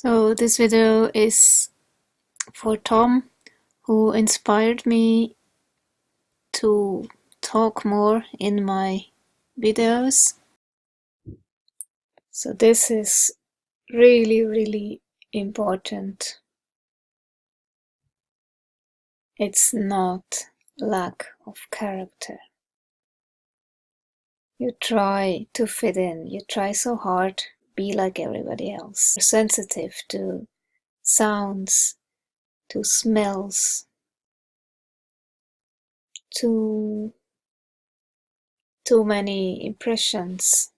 So this video is for Tom, who inspired me to talk more in my videos. So this is really important. It's not lack of character. You try to fit in, you try so hard, be like everybody else. You're sensitive to sounds, to smells, to too many impressions.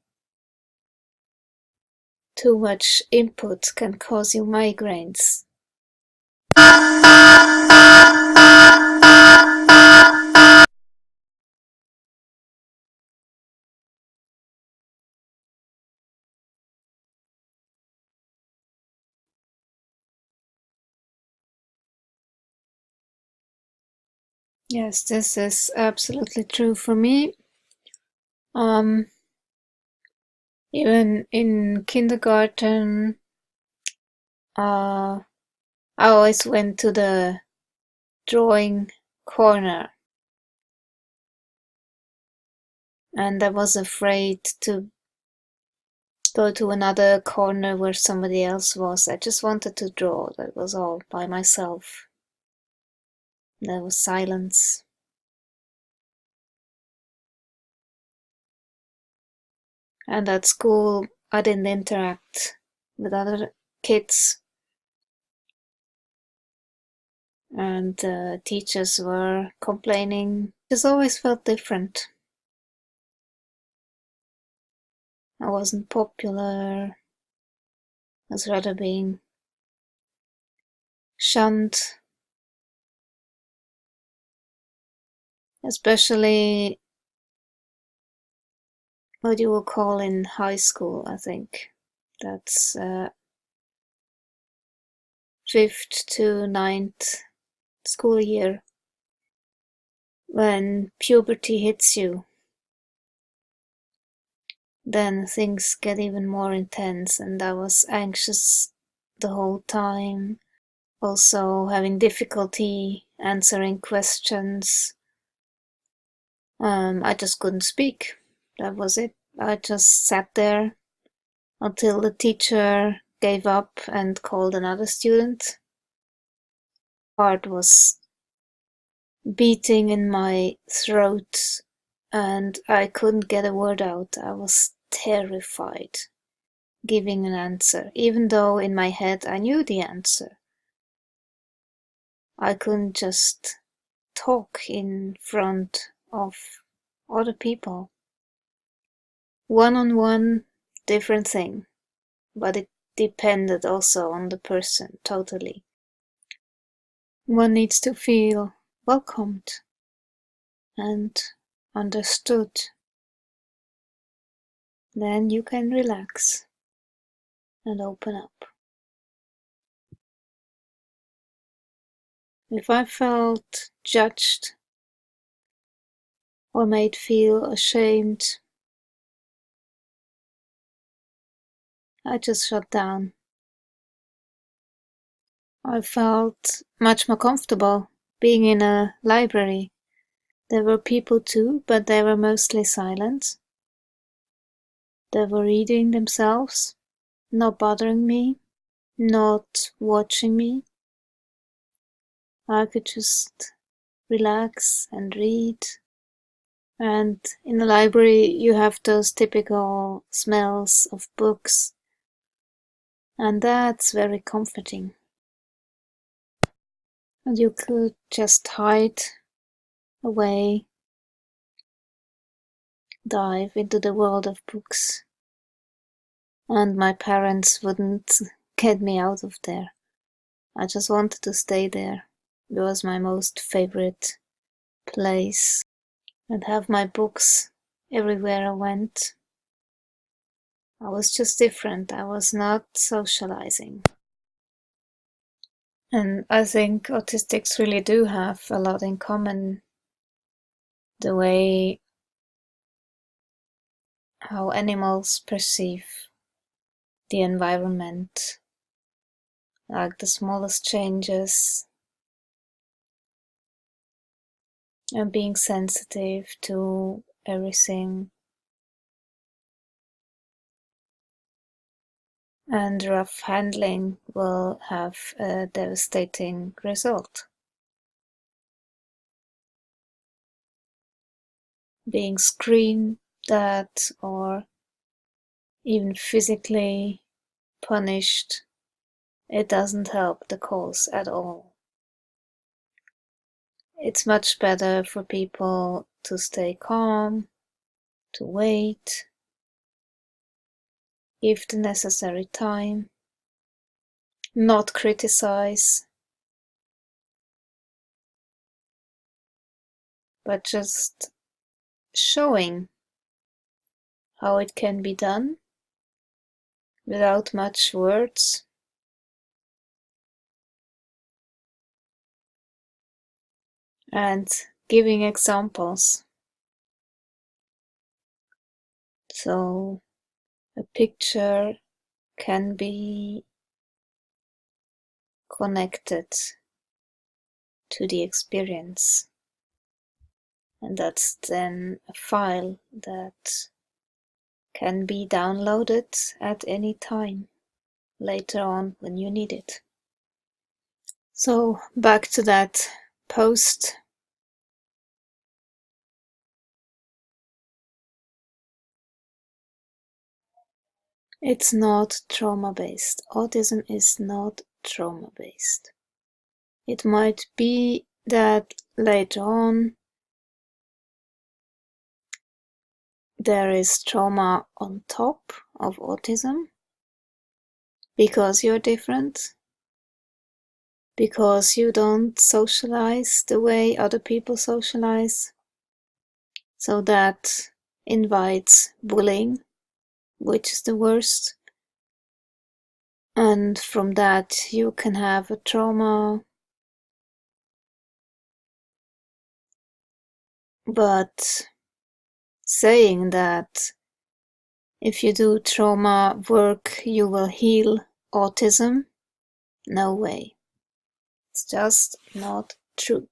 Too much input can cause you migraines. Yes, this is absolutely true for me. Even in kindergarten, I always went to the drawing corner, and I was afraid to go to another corner where somebody else was. I just wanted to draw, that was all, by myself. There was silence. And at school, I didn't interact with other kids. And teachers were complaining. It just always felt different. I wasn't popular. I was rather being shunned. Especially what you will call in high school, I think. That's 5th to 9th school year, when puberty hits you. Then things get even more intense, and I was anxious the whole time, also having difficulty answering questions. I just couldn't speak. That was it. I just sat there until the teacher gave up and called another student. Heart was beating in my throat, and I couldn't get a word out. I was terrified giving an answer, even though in my head I knew the answer. I couldn't just talk in front of other people. One-on-one, different thing, but it depended also on the person, totally. One needs to feel welcomed and understood. Then you can relax and open up. If I felt judged or made feel ashamed, I just shut down. I felt much more comfortable being in a library. There were people too, but they were mostly silent. They were reading themselves, not bothering me, not watching me. I could just relax and read. And in the library you have those typical smells of books, and that's very comforting. And you could just hide away, dive into the world of books, and my parents wouldn't get me out of there. I just wanted to stay there. It was my most favorite place, and have my books everywhere I went. I was just different. I was not socializing. And I think autistics really do have a lot in common. The way how animals perceive the environment, like the smallest changes, and being sensitive to everything. And rough handling will have a devastating result. Being screamed at or even physically punished, it doesn't help the cause at all. It's much better for people to stay calm, to wait, give the necessary time, not criticize, but just showing how it can be done without much words, and giving examples. So a picture can be connected to the experience, and that's then a file that can be downloaded at any time later on when you need it. So back to that post. It's not trauma-based. Autism is not trauma-based. It might be that later on there is trauma on top of autism because you're different, because you don't socialize the way other people socialize. So that invites bullying, which is the worst. And from that you can have a trauma. But saying that if you do trauma work you will heal autism, no way. It's just not true.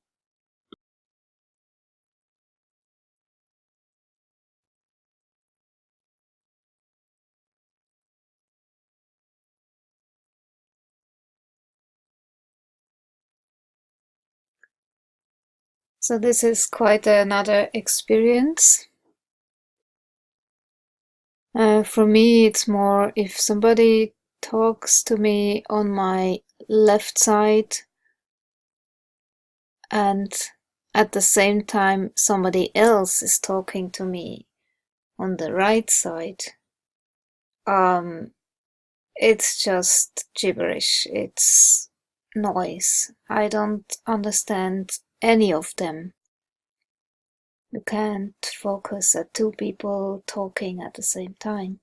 So this is quite another experience. For me, it's more if somebody talks to me on my left side and at the same time somebody else is talking to me on the right side. It's just gibberish. It's noise. I don't understand any of them. You can't focus at two people talking at the same time.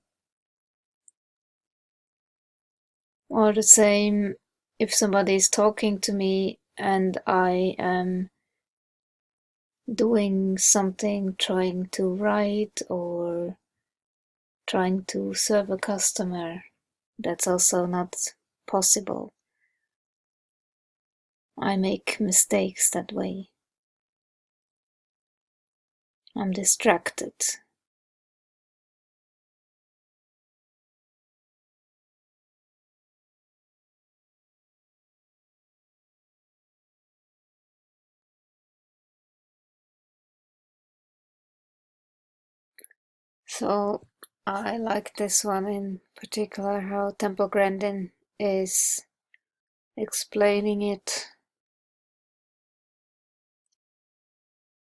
Or the same if somebody is talking to me and I am doing something, trying to write or trying to serve a customer. That's also not possible. I make mistakes that way. I'm distracted. So I like this one in particular, how Temple Grandin is explaining it.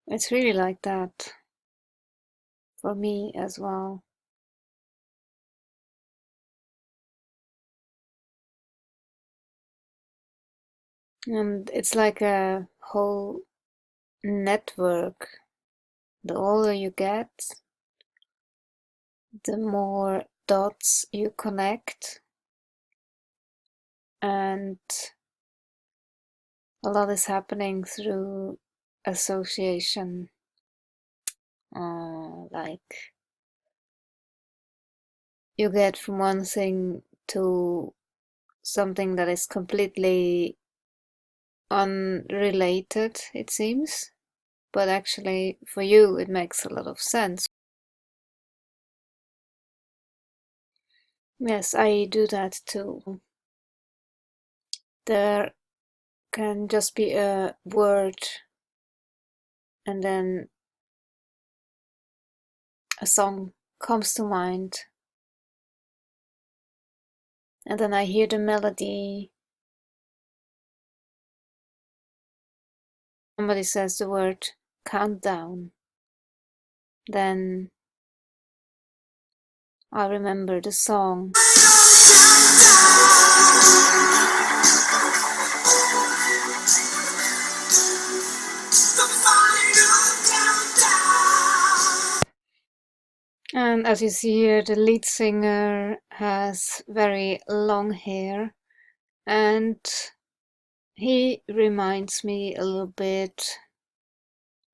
It's really like that for me as well. And it's like a whole network. The older you get, the more dots you connect, and a lot is happening through association. Like you get from one thing to something that is completely unrelated, it seems, but actually for you it makes a lot of sense. Yes, I do that too. There can just be a word and then a song comes to mind, and then I hear the melody. Somebody says the word countdown, then I remember the song. And as you see here, the lead singer has very long hair, and he reminds me a little bit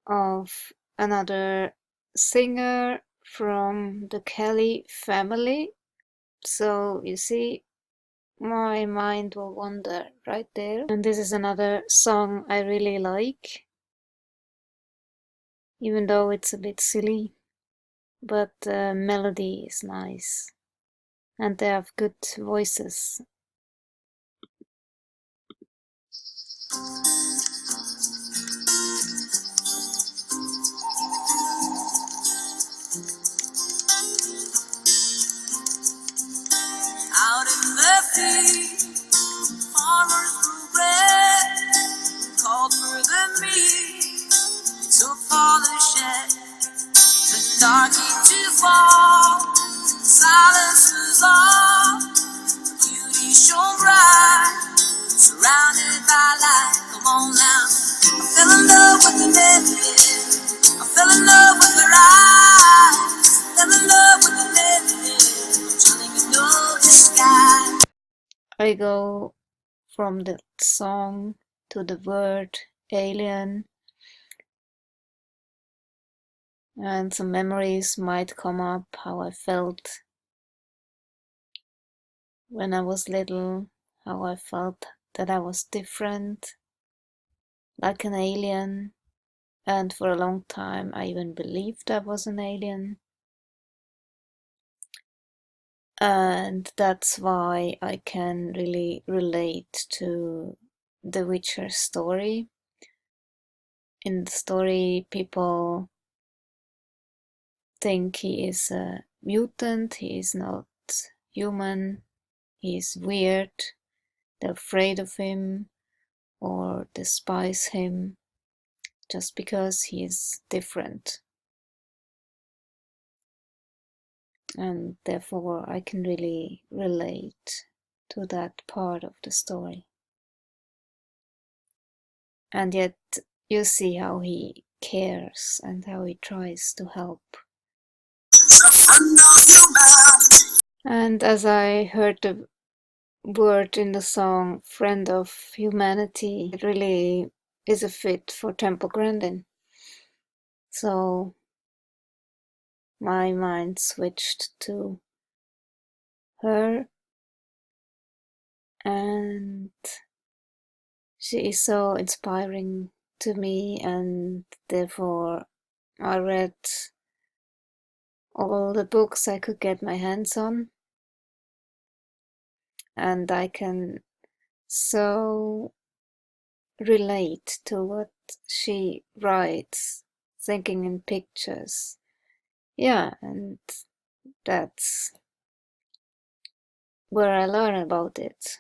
of another singer from the Kelly family. So you see, my mind will wander right there. And this is another song I really like, even though it's a bit silly, but the melody is nice and they have good voices. Out in the field, farmers grew bread, called for the meat, they took for the shed. The dark came to fall, silence was all, beauty shone bright, surrounded by light. Come on now, I fell in love with the melody, I fell in love with her eyes, fell in love with the melody, don't you know the sky. I go from the song to the word alien, and some memories might come up how I felt when I was little, how I felt that I was different, like an alien, and for a long time I even believed I was an alien. And that's why I can really relate to the Witcher story. In the story, people think he is a mutant, he is not human, he is weird, they're afraid of him or despise him just because he is different. And therefore I can really relate to that part of the story. And yet you see how he cares and how he tries to help. And as I heard the word in the song Friend of Humanity, it really is a fit for Temple Grandin. So my mind switched to her, and she is so inspiring to me, and therefore I read all the books I could get my hands on, and I can so relate to what she writes, thinking in pictures. Yeah, and that's where I learn about it.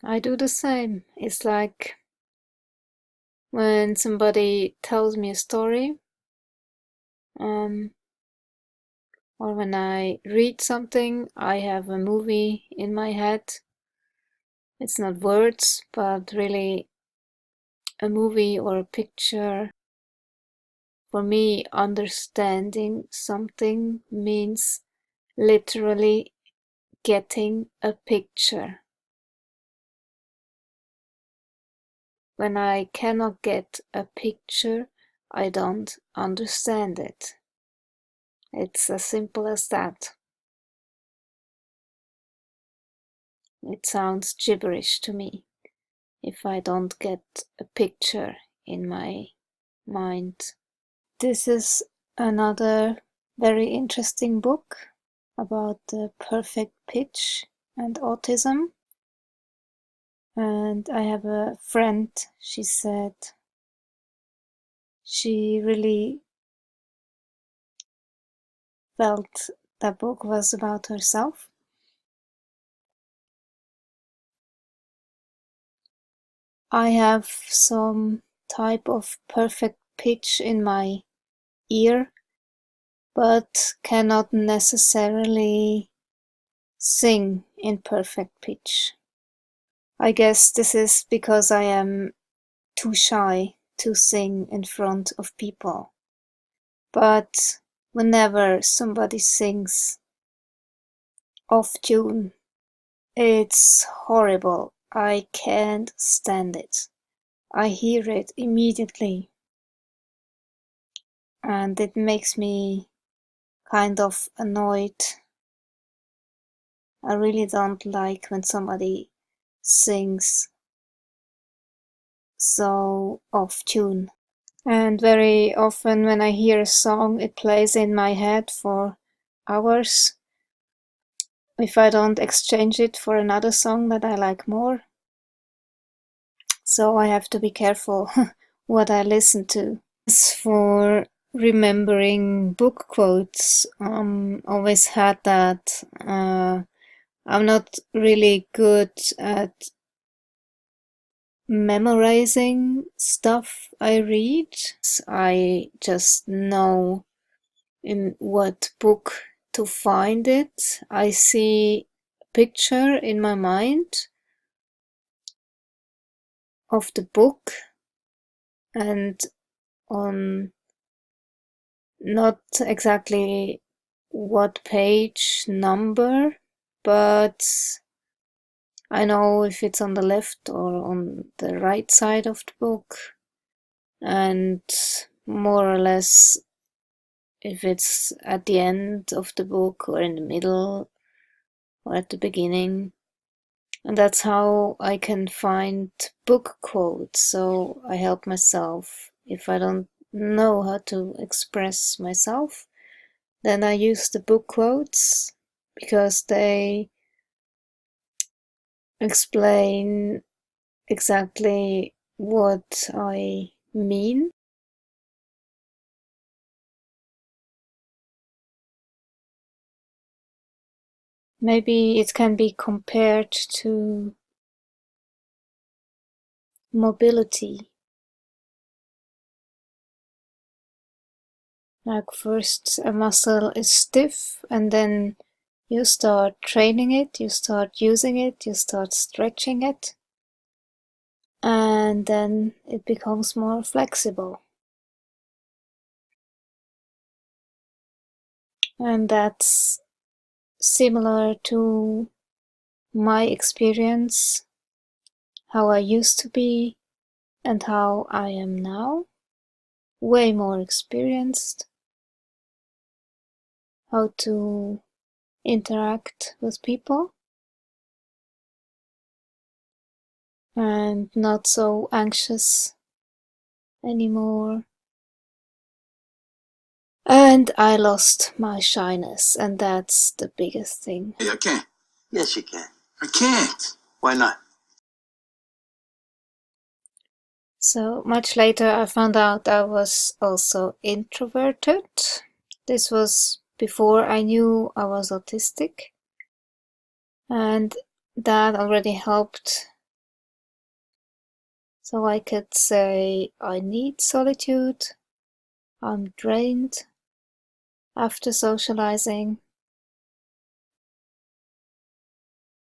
I do the same. It's like when somebody tells me a story, or when I read something, I have a movie in my head. It's not words, but really a movie or a picture. For me, understanding something means literally getting a picture. When I cannot get a picture, I don't understand it. It's as simple as that. It sounds gibberish to me if I don't get a picture in my mind. This is another very interesting book about the perfect pitch and autism. And I have a friend, she said she really felt that book was about herself. I have some type of perfect pitch in my ear, but cannot necessarily sing in perfect pitch. I guess this is because I am too shy to sing in front of people. But whenever somebody sings off tune, it's horrible. I can't stand it. I hear it immediately, and it makes me kind of annoyed. I really don't like when somebody sings so off tune. And very often when I hear a song, it plays in my head for hours if I don't exchange it for another song that I like more. So I have to be careful what I listen to. As for remembering book quotes, always had that. I'm not really good at memorizing stuff I read. I just know in what book to find it. I see a picture in my mind of the book and on not exactly what page number, but I know if it's on the left or on the right side of the book, and more or less if it's at the end of the book or in the middle or at the beginning. And that's how I can find book quotes, so I help myself. If I don't know how to express myself, then I use the book quotes because they explain exactly what I mean. Maybe it can be compared to mobility. Like first a muscle is stiff and then you start training it, you start using it, you start stretching it, and then it becomes more flexible. And that's similar to my experience, how I used to be and how I am now. Way more experienced, how to interact with people, and not so anxious anymore. And I lost my shyness, and that's the biggest thing. Hey, I can't. Yes, you can. I can't. Why not? So much later I found out I was also introverted. This was before I knew I was autistic, and that already helped So I could say I need solitude, I'm drained after socializing,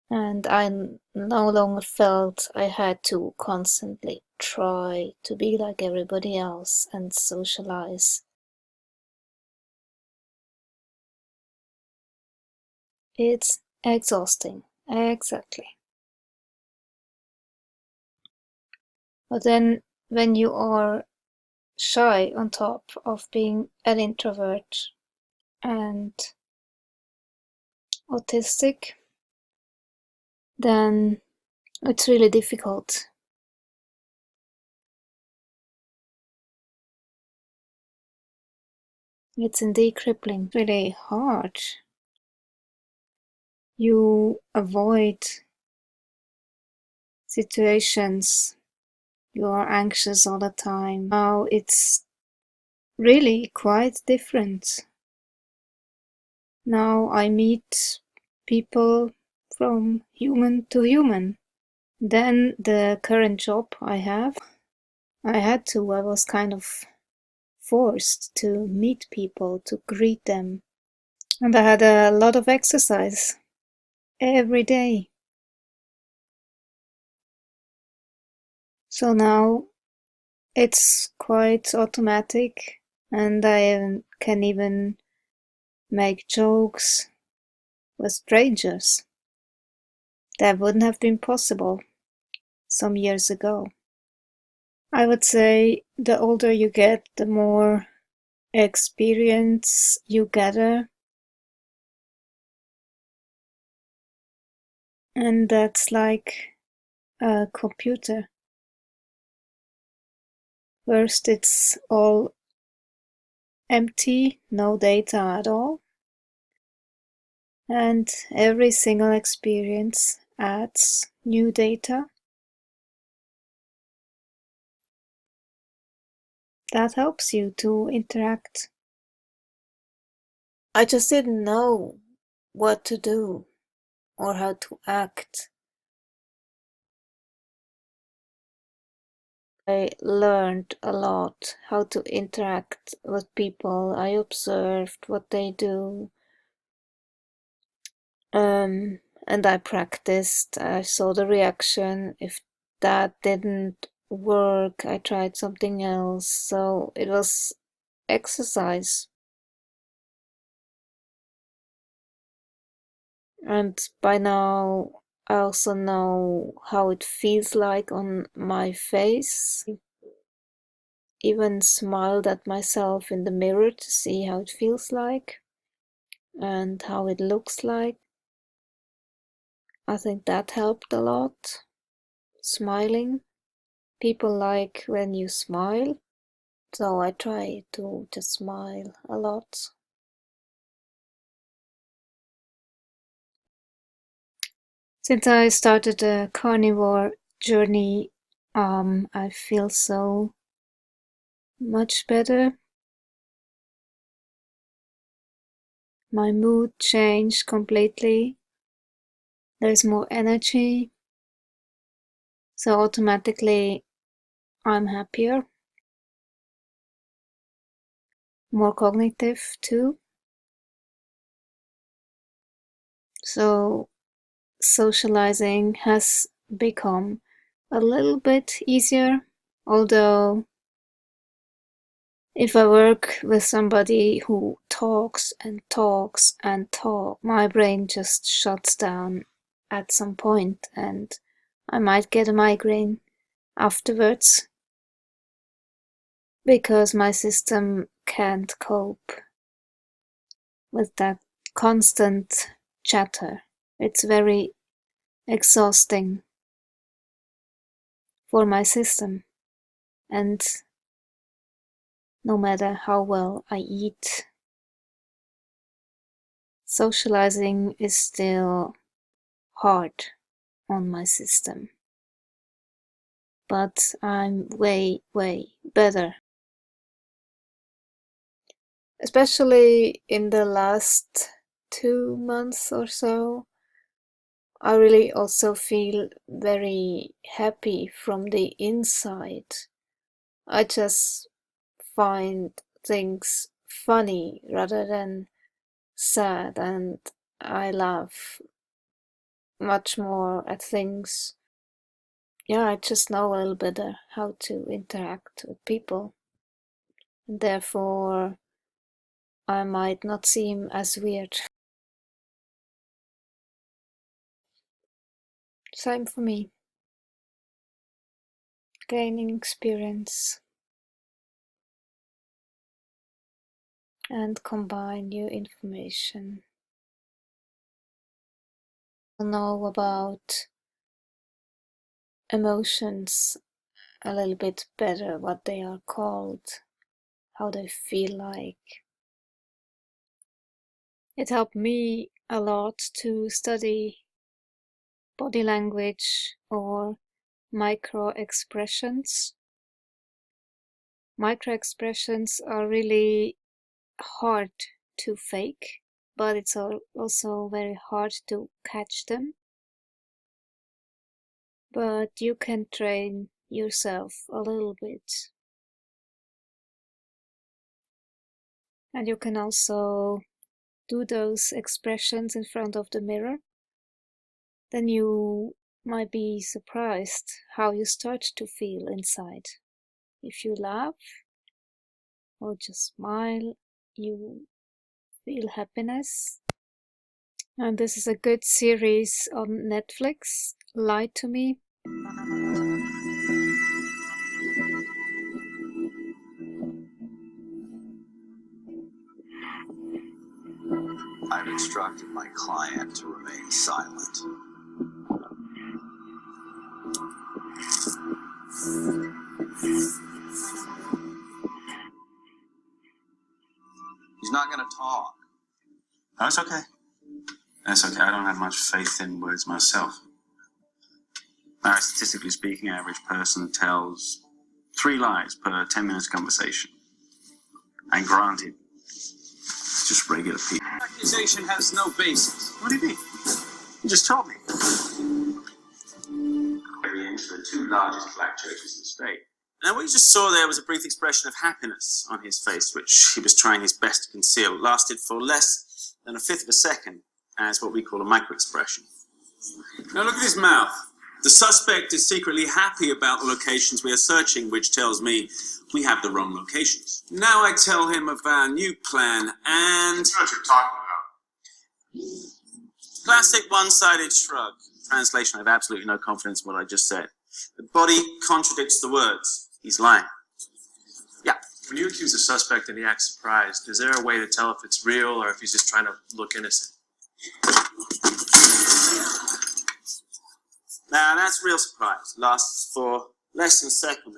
and I no longer felt I had to constantly try to be like everybody else and socialize. It's exhausting, exactly. But then when you are shy on top of being an introvert and autistic, then it's really difficult. It's indeed crippling, really hard. You avoid situations, you are anxious all the time. Now it's really quite different. Now I meet people from human to human. Then the current job I have, I was kind of forced to meet people, to greet them. And I had a lot of exercise every day. So now it's quite automatic, and I can even make jokes with strangers. That wouldn't have been possible some years ago. I would say the older you get, the more experience you gather. And that's like a computer. First, it's all empty, no data at all. And every single experience adds new data. That helps you to interact. I just didn't know what to do or how to act. I learned a lot how to interact with people. I observed what they do. And I practiced. I saw the reaction. If that didn't work, I tried something else. So it was exercise. And by now, I also know how it feels like on my face. Even smiled at myself in the mirror to see how it feels like and how it looks like. I think that helped a lot. Smiling. People like when you smile. So I try to just smile a lot. Since I started the carnivore journey, I feel so much better. My mood changed completely. There's more energy. So automatically I'm happier. More cognitive too. So socializing has become a little bit easier, although if I work with somebody who talks and talks and talks, my brain just shuts down at some point and I might get a migraine afterwards because my system can't cope with that constant chatter. It's very exhausting for my system, and no matter how well I eat, socializing is still hard on my system. But I'm way, way better. Especially in the last 2 months or so, I really also feel very happy from the inside. I just find things funny rather than sad, and I laugh much more at things. Yeah, I just know a little better how to interact with people, and therefore I might not seem as weird. Same for me. Gaining experience and combine new information. Know about emotions a little bit better, what they are called, how they feel like. It helped me a lot to study body language or micro expressions. Micro expressions are really hard to fake, but it's also very hard to catch them. But you can train yourself a little bit. And you can also do those expressions in front of the mirror. Then you might be surprised how you start to feel inside. If you laugh or just smile, you feel happiness. And this is a good series on Netflix, Lie to Me. I've instructed my client to remain silent. He's not going to talk. No, it's okay. That's okay. I don't have much faith in words myself. Now, statistically speaking, an average person tells 3 lies per 10 minutes conversation. And granted, it's just regular people. Accusation has no basis. What do you mean? You just told me. Into the 2 largest black churches in the state. Now, what you just saw there was a brief expression of happiness on his face, which he was trying his best to conceal. It lasted for less than a fifth of a second as what we call a micro-expression. Now, look at his mouth. The suspect is secretly happy about the locations we are searching, which tells me we have the wrong locations. Now I tell him of our new plan and... What you're talking about? Classic one-sided shrug. Translation, I have absolutely no confidence in what I just said. The body contradicts the words. He's lying. Yeah. When you accuse a suspect and he acts surprised, is there a way to tell if it's real or if he's just trying to look innocent? Now that's real surprise. Lasts for less than a second.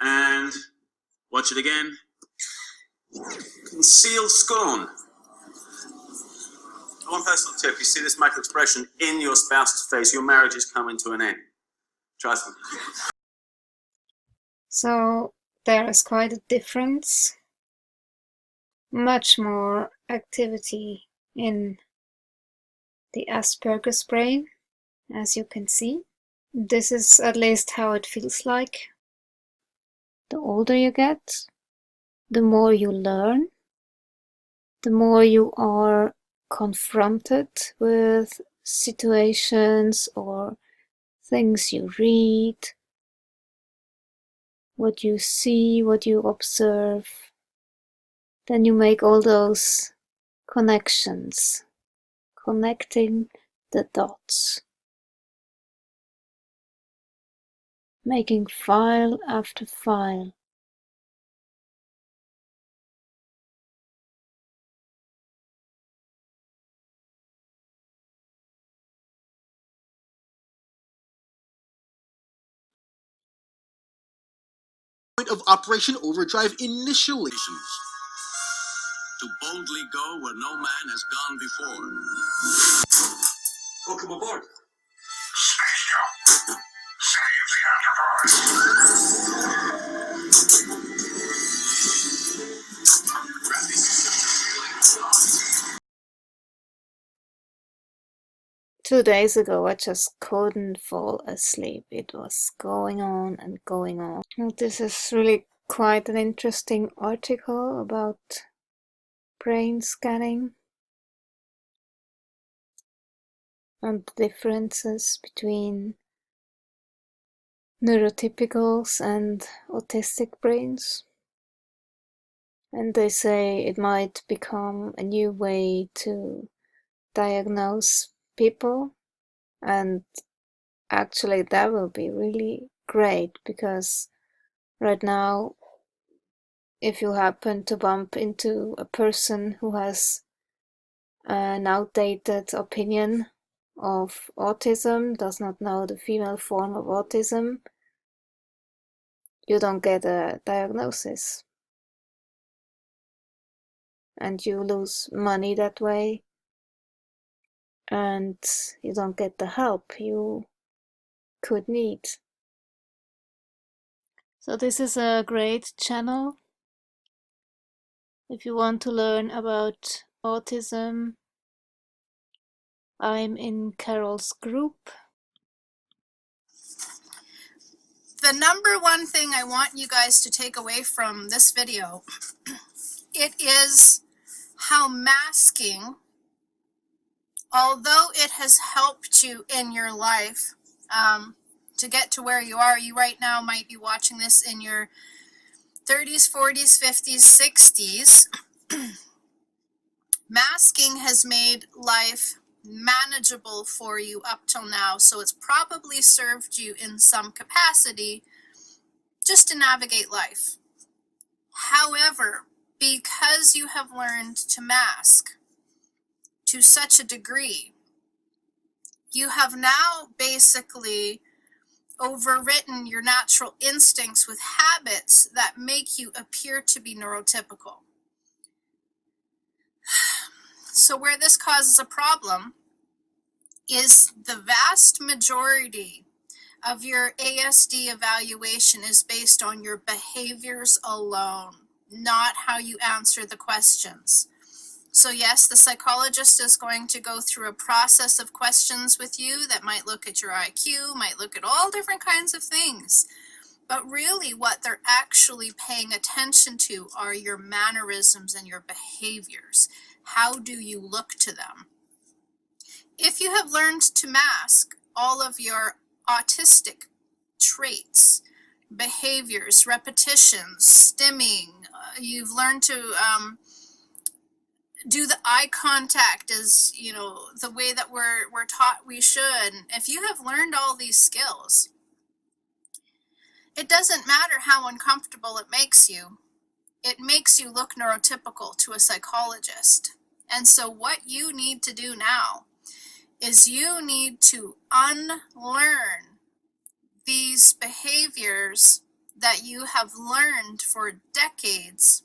And watch it again. Concealed scorn. One personal tip, you see this micro expression in your spouse's face, your marriage is coming to an end. Trust me. So there is quite a difference. Much more activity in the Asperger's brain, as you can see. This is at least how it feels like. The older you get, the more you learn, the more you are confronted with situations or things you read, what you see, what you observe. Then you make all those connections, connecting the dots, making file after file. Of Operation Overdrive initially. To boldly go where no man has gone before. Welcome aboard. Space Jump. Save the Enterprise. 2 days ago, I just couldn't fall asleep. It was going on and going on. And this is really quite an interesting article about brain scanning and the differences between neurotypicals and autistic brains. And they say it might become a new way to diagnose people, and actually that will be really great, because right now, if you happen to bump into a person who has an outdated opinion of autism, does not know the female form of autism, you don't get a diagnosis. And you lose money that way, and you don't get the help you could need. So this is a great channel if you want to learn about autism. I'm in Carol's group. The number one thing I want you guys to take away from this video, it is how masking, although it has helped you in your life to get to where you are, you right now might be watching this in your 30s, 40s, 50s, 60s. Masking has made life manageable for you up till now, so it's probably served you in some capacity just to navigate life. However, because you have learned to mask to such a degree, you have now basically overwritten your natural instincts with habits that make you appear to be neurotypical. So where this causes a problem is the vast majority of your ASD evaluation is based on your behaviors alone, not how you answer the questions. So yes, the psychologist is going to go through a process of questions with you that might look at your IQ, might look at all different kinds of things. But really what they're actually paying attention to are your mannerisms and your behaviors. How do you look to them? If you have learned to mask all of your autistic traits, behaviors, repetitions, stimming, you've learned to do the eye contact as, you know, the way that we're taught we should. If you have learned all these skills, it doesn't matter how uncomfortable it makes you. It makes you look neurotypical to a psychologist. And so what you need to do now is you need to unlearn these behaviors that you have learned for decades.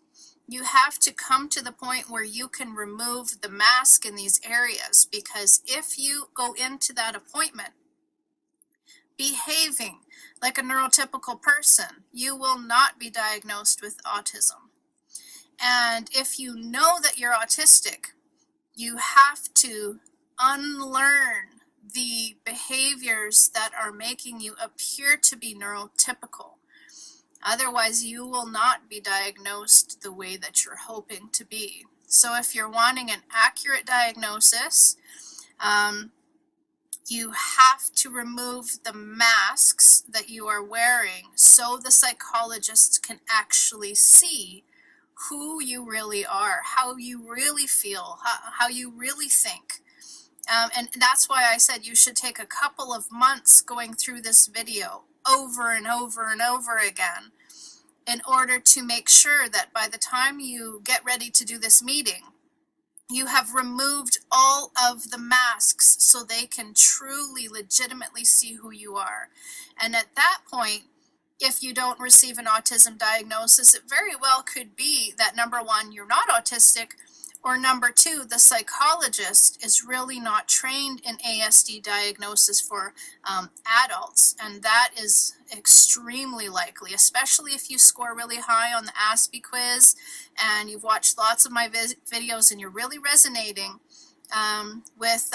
You have to come to the point where you can remove the mask in these areas, because if you go into that appointment behaving like a neurotypical person, you will not be diagnosed with autism. And if you know that you're autistic, you have to unlearn the behaviors that are making you appear to be neurotypical. Otherwise, you will not be diagnosed the way that you're hoping to be. So if you're wanting an accurate diagnosis, you have to remove the masks that you are wearing so the psychologist can actually see who you really are, how you really feel, how you really think. And that's why I said you should take a couple of months going through this video over and over and over again in order to make sure that by the time you get ready to do this meeting, you have removed all of the masks so they can truly, legitimately see who you are. And at that point, if you don't receive an autism diagnosis, it very well could be that number one, you're not autistic, or number two, the psychologist is really not trained in ASD diagnosis for adults. And that is extremely likely, especially if you score really high on the ASPE quiz and you've watched lots of my videos and you're really resonating with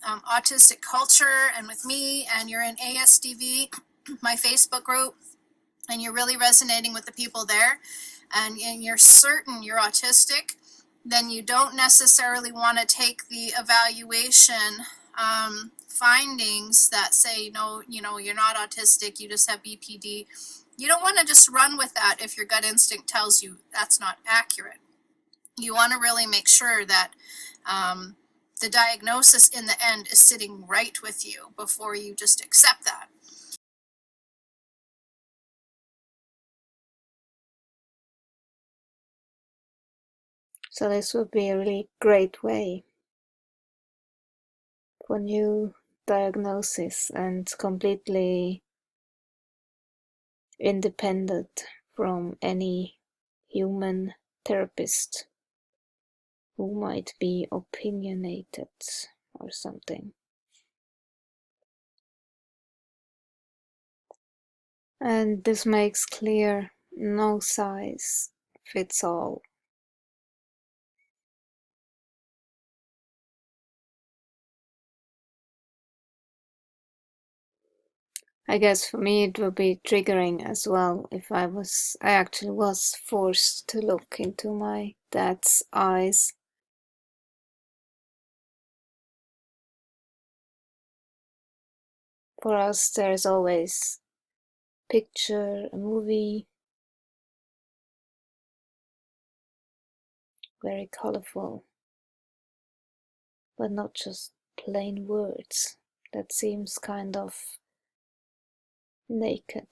autistic culture and with me, and you're in ASDV, my Facebook group, and you're really resonating with the people there, and you're certain you're autistic, then you don't necessarily want to take the evaluation findings that say, no, you're not autistic, you just have BPD. You don't want to just run with that if your gut instinct tells you that's not accurate. You want to really make sure that the diagnosis in the end is sitting right with you before you just accept that. So this would be a really great way for new diagnosis and completely independent from any human therapist who might be opinionated or something. And this makes clear no size fits all. I guess for me it would be triggering as well if I actually was forced to look into my dad's eyes. For us there's always picture, a movie, very colorful, but not just plain words. That seems kind of naked.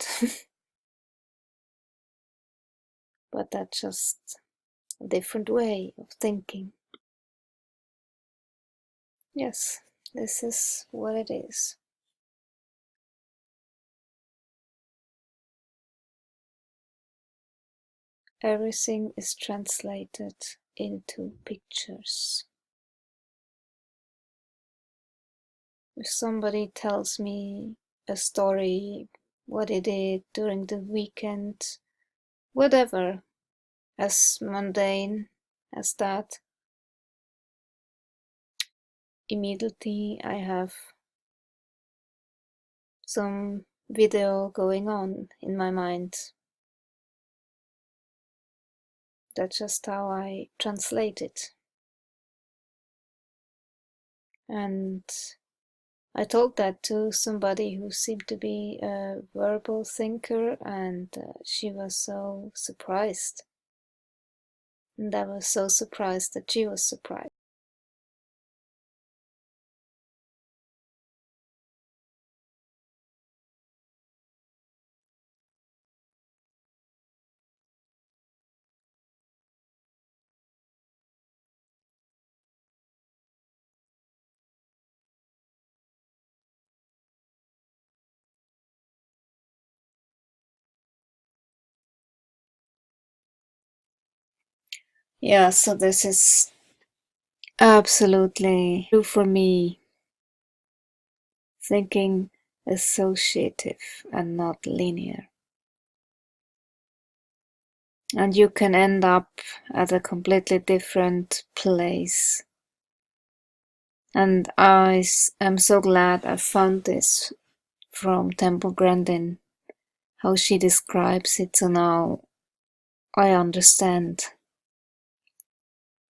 But that's just a different way of thinking. Yes, this is what it is. Everything is translated into pictures. If somebody tells me a story, what he did during the weekend, whatever, as mundane as that, immediately I have some video going on in my mind. That's just how I translate it. And I told that to somebody who seemed to be a verbal thinker, and she was so surprised. And I was so surprised that she was surprised. Yeah, so this is absolutely true for me. Thinking associative and not linear. And you can end up at a completely different place. And I am so glad I found this from Temple Grandin, how she describes it, so now I understand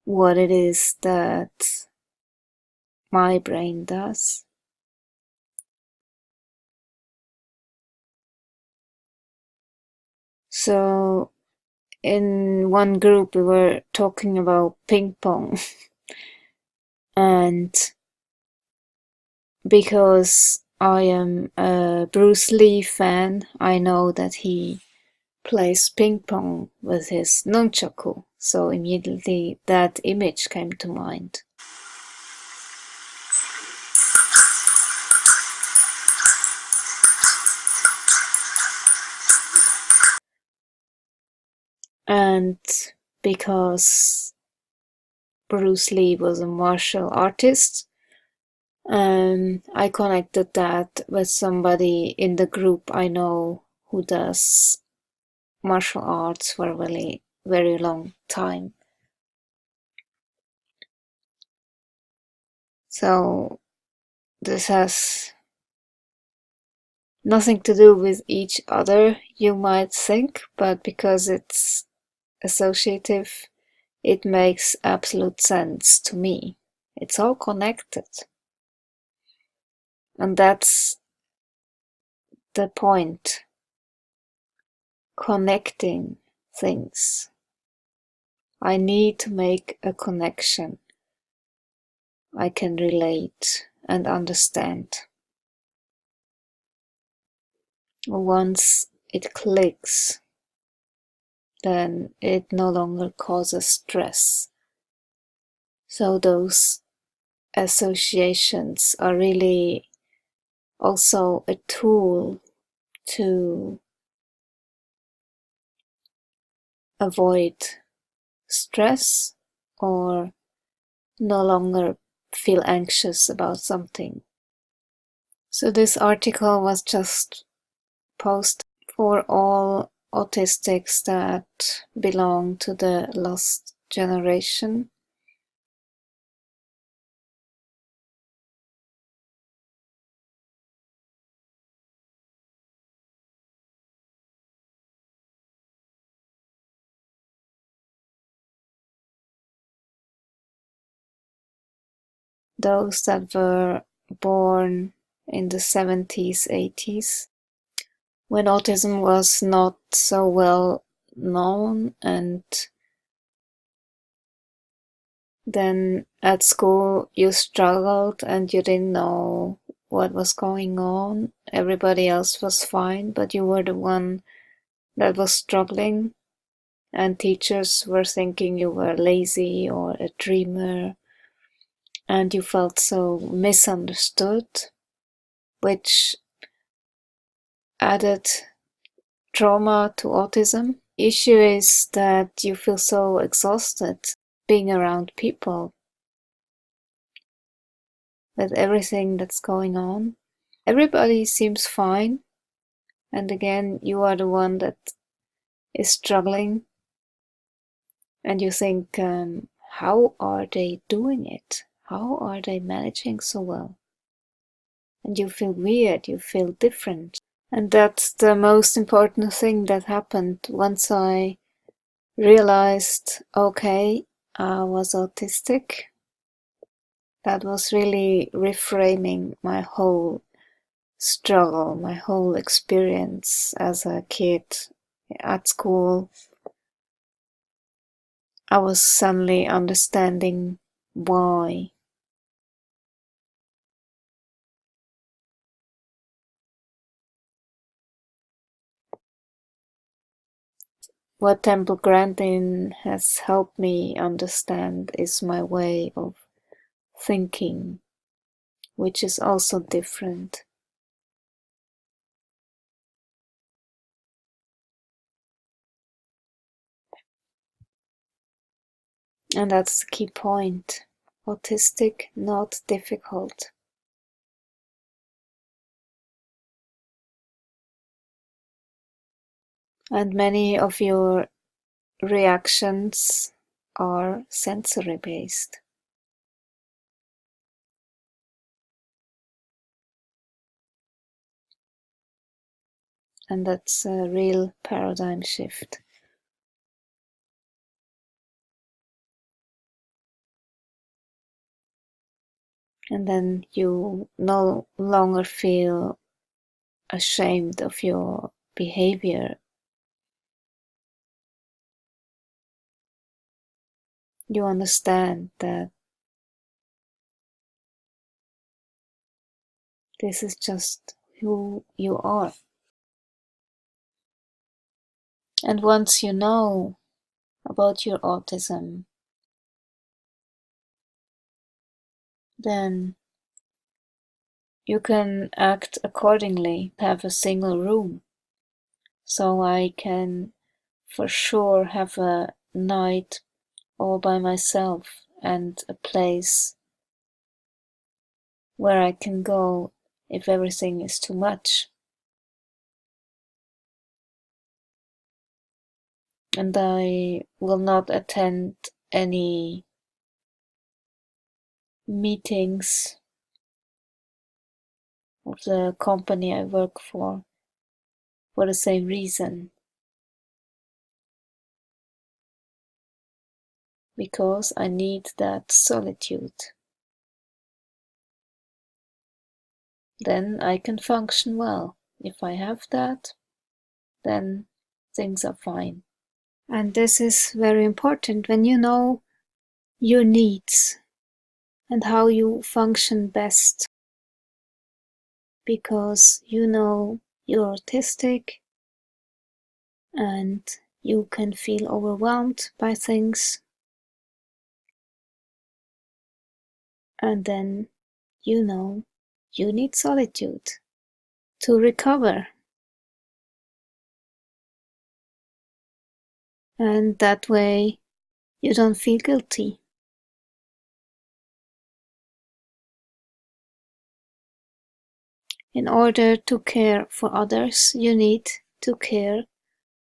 what it is that my brain does. So in one group we were talking about ping pong and because I am a Bruce Lee fan, I know that he plays ping pong with his nunchaku, so immediately that image came to mind. And because Bruce Lee was a martial artist, I connected that with somebody in the group I know who does martial arts for a really very long time. So this has nothing to do with each other, you might think, but because it's associative, it makes absolute sense to me. It's all connected. And that's the point. Connecting things. I need to make a connection I can relate and understand. Once it clicks, then it no longer causes stress. So those associations are really also a tool to avoid stress or no longer feel anxious about something. So this article was just posted for all autistics that belong to the lost generation. Those that were born in the 70s, 80s, when autism was not so well known, and then at school you struggled and you didn't know what was going on. Everybody else was fine, but you were the one that was struggling, and teachers were thinking you were lazy or a dreamer, and you felt so misunderstood, which added trauma to autism. The issue is that you feel so exhausted being around people with everything that's going on. Everybody seems fine, and again, you are the one that is struggling, and you think, how are they doing it? How are they managing so well? And you feel weird, you feel different. And that's the most important thing that happened once I realized, okay, I was autistic. That was really reframing my whole struggle, my whole experience as a kid at school. I was suddenly understanding why. What Temple Grandin has helped me understand is my way of thinking, which is also different. And that's the key point. Autistic, not difficult. And many of your reactions are sensory based. And that's a real paradigm shift. And then you no longer feel ashamed of your behavior. You understand that this is just who you are. And once you know about your autism, then you can act accordingly. Have a single room. So I can for sure have a night all by myself and a place where I can go if everything is too much. And I will not attend any meetings of the company I work for the same reason. Because I need that solitude. Then I can function well. If I have that, then things are fine. And this is very important when you know your needs and how you function best. Because you know you're autistic and you can feel overwhelmed by things. And then you know you need solitude to recover. And that way you don't feel guilty. In order to care for others, you need to care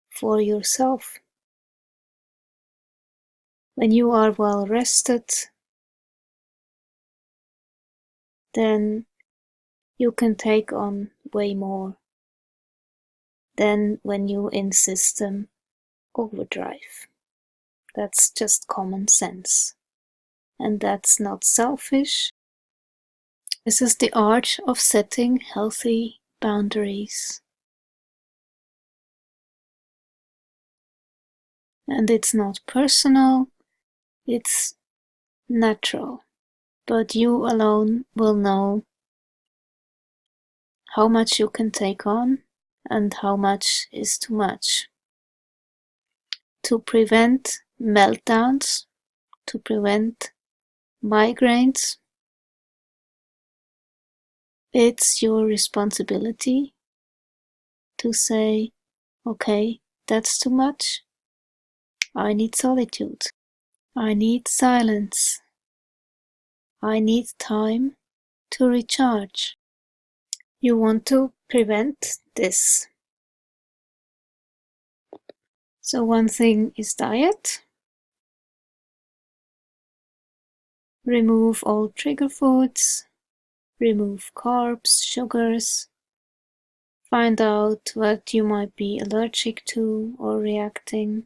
for yourself. When you are well rested, then you can take on way more than when you're in system overdrive. That's just common sense. And that's not selfish. This is the art of setting healthy boundaries. And it's not personal, it's natural. But you alone will know how much you can take on and how much is too much. To prevent meltdowns, to prevent migraines, it's your responsibility to say, okay, that's too much. I need solitude. I need silence. I need time to recharge. You want to prevent this. So one thing is diet. Remove all trigger foods. Remove carbs, sugars. Find out what you might be allergic to or reacting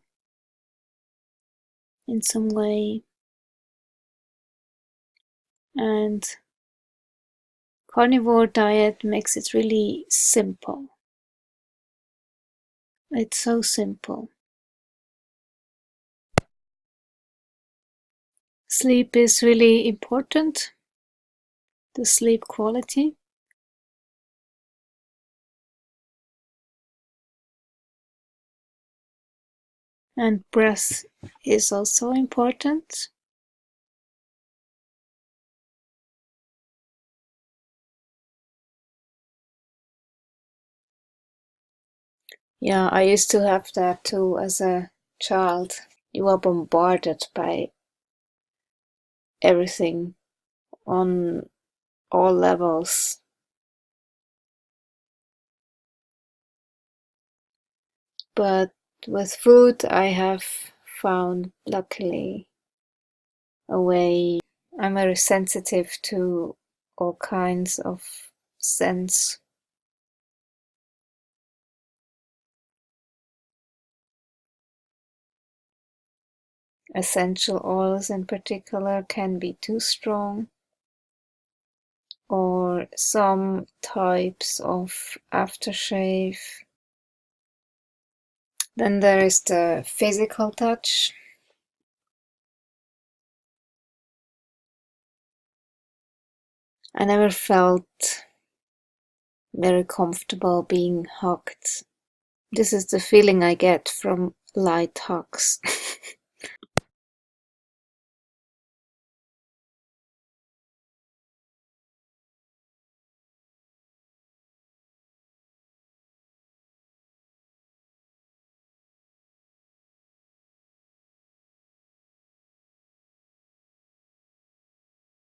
in some way. And carnivore diet makes it really simple. It's so simple. Sleep is really important. The sleep quality. And breath is also important. Yeah, I used to have that too as a child. You are bombarded by everything on all levels. But with food, I have found, luckily, a way. I'm very sensitive to all kinds of scents. Essential oils in particular can be too strong, or some types of aftershave. Then there is the physical touch. I never felt very comfortable being hugged. This is the feeling I get from light hugs.